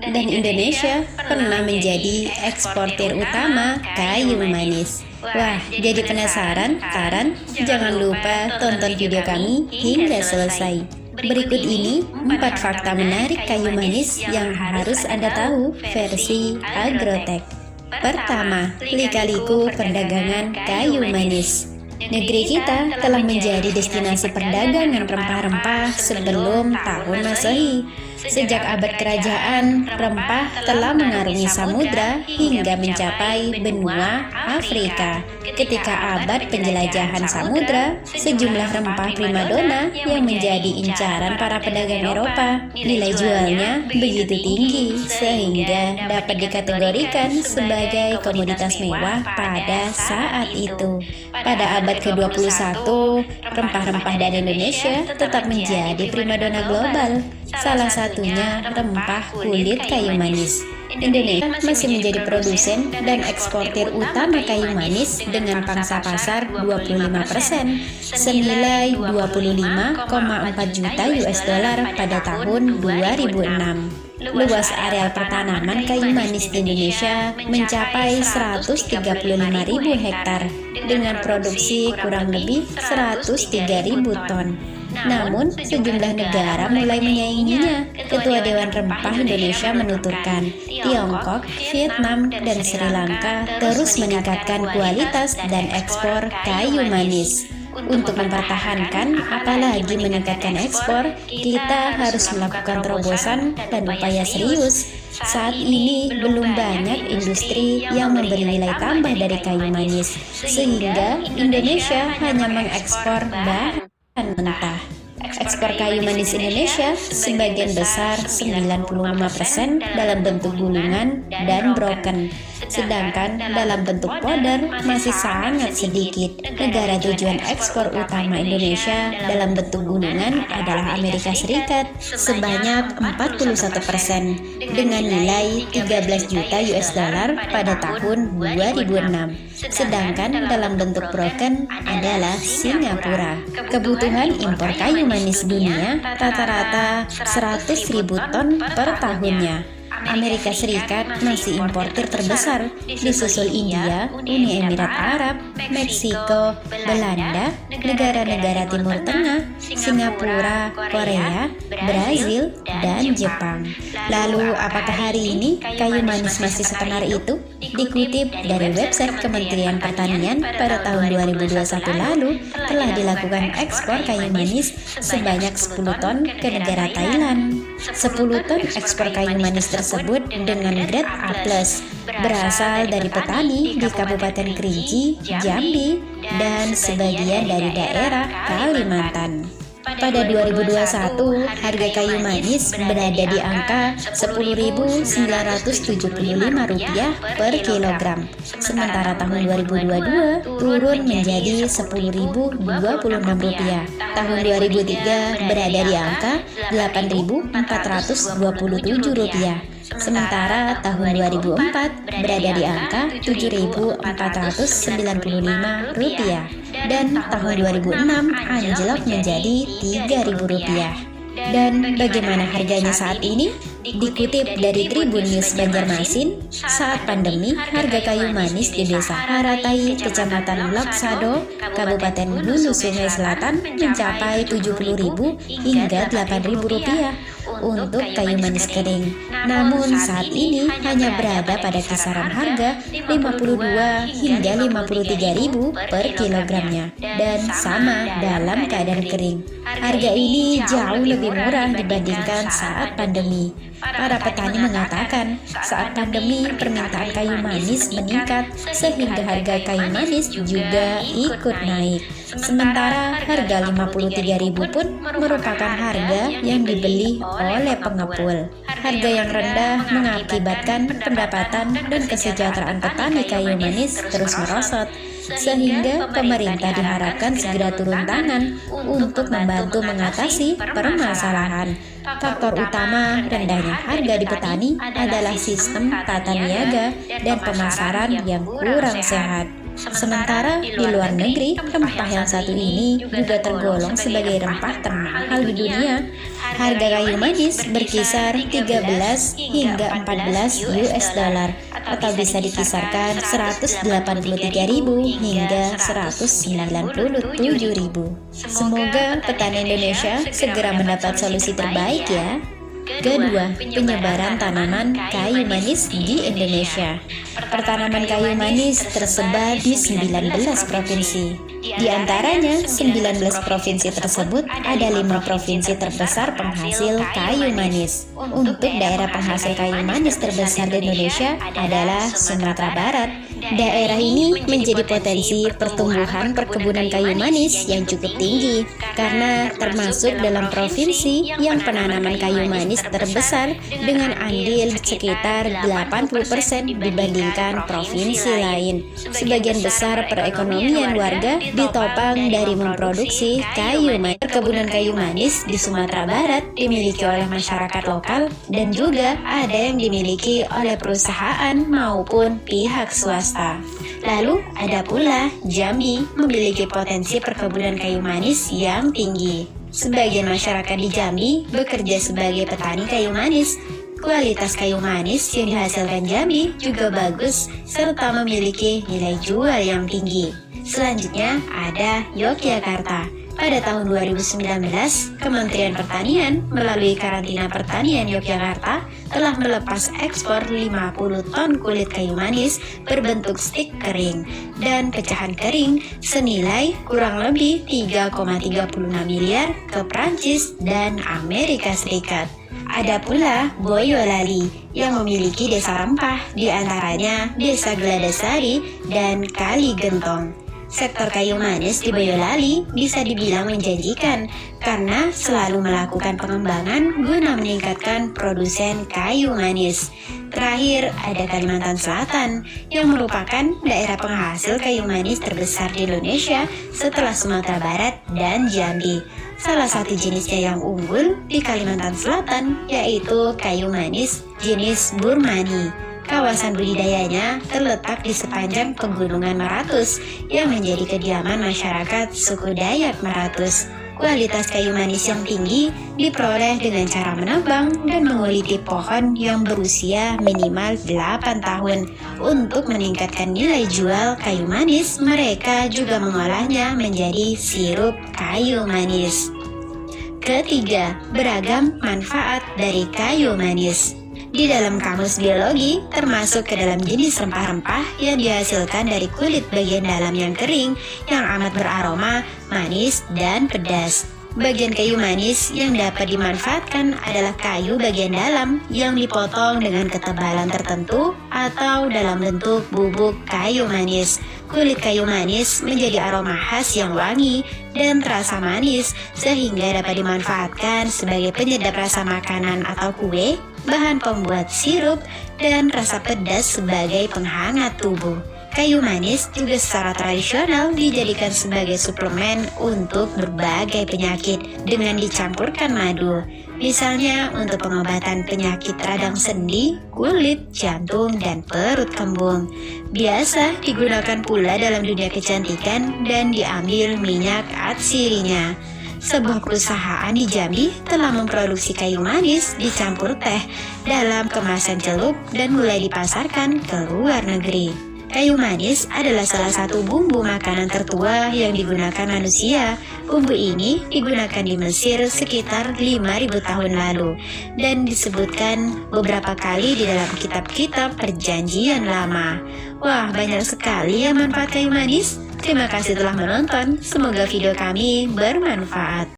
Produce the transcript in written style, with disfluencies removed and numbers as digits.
dan Indonesia pernah menjadi eksportir utama kayu manis. Wah, jadi penasaran kan? Jangan lupa tonton video kami hingga selesai. Berikut ini 4 fakta menarik kayu manis yang harus Anda tahu versi Agrotech. Pertama, lika-liku perdagangan kayu manis. Negeri kita telah menjadi destinasi perdagangan rempah-rempah sebelum tahun Masehi. Sejak abad kerajaan, rempah telah mengarungi samudra hingga mencapai benua Afrika. Ketika abad penjelajahan samudra, sejumlah rempah primadona yang menjadi incaran para pedagang Eropa. Nilai jualnya begitu tinggi sehingga dapat dikategorikan sebagai komoditas mewah pada saat itu. Pada abad ke-21, rempah-rempah dari Indonesia tetap menjadi primadona global. Salah satunya rempah kulit kayu manis. Indonesia masih menjadi produsen dan eksportir utama kayu manis dengan pangsa pasar 25%, senilai 25,4 juta US dollar pada tahun 2006. Luas areal pertanaman kayu manis di Indonesia mencapai 135.000 hektar dengan produksi kurang lebih 103.000 ton. Namun, sejumlah negara mulai menyainginya. Ketua Dewan Rempah Indonesia menuturkan, Tiongkok, Vietnam, dan Sri Lanka terus meningkatkan kualitas dan ekspor kayu manis. Untuk mempertahankan, apalagi meningkatkan ekspor, kita harus melakukan terobosan dan upaya serius. Saat ini belum banyak industri yang memberi nilai tambah dari kayu manis, sehingga Indonesia hanya mengekspor bahan mentah. Ekspor kayu manis Indonesia sebagian besar 95% dalam bentuk gulungan dan broken, sedangkan dalam bentuk powder masih sangat sedikit. Negara tujuan ekspor utama Indonesia dalam bentuk gulungan adalah Amerika Serikat sebanyak 41% dengan nilai 13 juta US dollar pada tahun 2006. Sedangkan dalam bentuk broken adalah Singapura. Kebutuhan impor kayu manis dunia rata-rata 100.000 ton per tahunnya. Amerika Serikat masih importir terbesar, disusul India, Uni Emirat Arab, Meksiko, Belanda, negara-negara Timur Tengah, Singapura, Korea, Brazil, dan Jepang. Lalu, apakah hari ini kayu manis masih setenar itu? Dikutip dari website Kementerian Pertanian pada tahun 2021 lalu, telah dilakukan ekspor kayu manis sebanyak 10 ton ke negara Thailand. 10 ton ekspor kayu manis tersebut dengan grade A+, berasal dari petani di Kabupaten Kerinci, Jambi, dan sebagian dari daerah Kalimantan. Pada 2021, harga kayu manis berada di angka Rp10.975 per kilogram. Sementara tahun 2022 turun menjadi Rp10.026. Tahun 2003 berada di angka Rp8.427. Sementara tahun 2004 berada di angka Rp7.495 dan tahun 2006 anjlok menjadi Rp3.000. Dan bagaimana harganya saat ini? Dikutip dari Tribun News Banjarmasin, saat pandemi, harga kayu manis di Desa Haratai, Kecamatan Loksado, Kabupaten Hulu Sungai Selatan mencapai Rp70.000 hingga Rp8.000 untuk kayu manis kering. Namun saat ini hanya berada pada kisaran harga Rp52 hingga Rp53.000 per kilogramnya dan sama dalam keadaan kering. Harga ini jauh lebih murah dibandingkan saat pandemi. Para petani mengatakan saat pandemi permintaan kayu manis meningkat sehingga harga kayu manis juga ikut naik. Sementara harga Rp53.000 pun merupakan harga yang dibeli oleh pengepul. Harga yang rendah mengakibatkan pendapatan dan kesejahteraan petani kayu manis terus merosot, sehingga pemerintah diharapkan segera turun tangan untuk membantu mengatasi permasalahan. Faktor utama rendahnya harga di petani adalah sistem tata niaga dan pemasaran yang kurang sehat. Sementara di luar negeri, rempah yang satu ini juga tergolong sebagai rempah termahal di dunia. Harga kayu manis berkisar 13 hingga 14 US dollar atau bisa dikisarkan 183.000 hingga 197.000. Semoga petani Indonesia segera mendapat solusi terbaik ya. Kedua, penyebaran tanaman kayu manis di Indonesia. Pertanaman kayu manis tersebar di 19 provinsi. Di antaranya, 19 provinsi tersebut ada 5 provinsi terbesar penghasil kayu manis. Untuk daerah penghasil kayu manis terbesar di Indonesia adalah Sumatera Barat. Daerah ini menjadi potensi pertumbuhan perkebunan kayu manis yang cukup tinggi karena termasuk dalam provinsi yang penanaman kayu manis terbesar dengan andil sekitar 80% dibandingkan provinsi lain. Sebagian besar perekonomian warga ditopang dari memproduksi kayu manis. Perkebunan kayu manis di Sumatera Barat dimiliki oleh masyarakat lokal dan juga ada yang dimiliki oleh perusahaan maupun pihak swasta. Lalu ada pula Jambi memiliki potensi perkebunan kayu manis yang tinggi. Sebagian masyarakat di Jambi bekerja sebagai petani kayu manis. Kualitas kayu manis yang dihasilkan Jambi juga bagus serta memiliki nilai jual yang tinggi. Selanjutnya ada Yogyakarta. Pada tahun 2019, Kementerian Pertanian melalui Karantina Pertanian Yogyakarta telah melepas ekspor 50 ton kulit kayu manis berbentuk stik kering dan pecahan kering senilai kurang lebih 3,36 miliar ke Prancis dan Amerika Serikat. Ada pula Boyolali yang memiliki desa rempah, di antaranya Desa Geladasari dan Kali Gentong. Sektor kayu manis di Boyolali bisa dibilang menjanjikan karena selalu melakukan pengembangan guna meningkatkan produsen kayu manis. Terakhir ada Kalimantan Selatan yang merupakan daerah penghasil kayu manis terbesar di Indonesia setelah Sumatera Barat dan Jambi. Salah satu jenisnya yang unggul di Kalimantan Selatan yaitu kayu manis jenis Burmani. Kawasan budidayanya terletak di sepanjang Pegunungan Maratus yang menjadi kediaman masyarakat suku Dayak Maratus. Kualitas kayu manis yang tinggi diperoleh dengan cara menebang dan menguliti pohon yang berusia minimal 8 tahun. Untuk meningkatkan nilai jual kayu manis, mereka juga mengolahnya menjadi sirup kayu manis. Ketiga, beragam manfaat dari kayu manis. Di dalam kamus biologi, termasuk ke dalam jenis rempah-rempah yang dihasilkan dari kulit bagian dalam yang kering, yang amat beraroma, manis, dan pedas. Bagian kayu manis yang dapat dimanfaatkan adalah kayu bagian dalam yang dipotong dengan ketebalan tertentu atau dalam bentuk bubuk kayu manis. Kulit kayu manis menjadi aroma khas yang wangi dan terasa manis sehingga dapat dimanfaatkan sebagai penyedap rasa makanan atau kue, bahan pembuat sirup, dan rasa pedas sebagai penghangat tubuh. Kayu manis juga secara tradisional dijadikan sebagai suplemen untuk berbagai penyakit dengan dicampurkan madu. Misalnya untuk pengobatan penyakit radang sendi, kulit, jantung, dan perut kembung. Biasa digunakan pula dalam dunia kecantikan dan diambil minyak atsirinya. Sebuah perusahaan di Jambi telah memproduksi kayu manis dicampur teh dalam kemasan celup dan mulai dipasarkan ke luar negeri. Kayu manis adalah salah satu bumbu makanan tertua yang digunakan manusia. Bumbu ini digunakan di Mesir sekitar 5.000 tahun lalu dan disebutkan beberapa kali di dalam kitab-kitab Perjanjian Lama. Wah, banyak sekali ya manfaat kayu manis. Terima kasih telah menonton. Semoga video kami bermanfaat.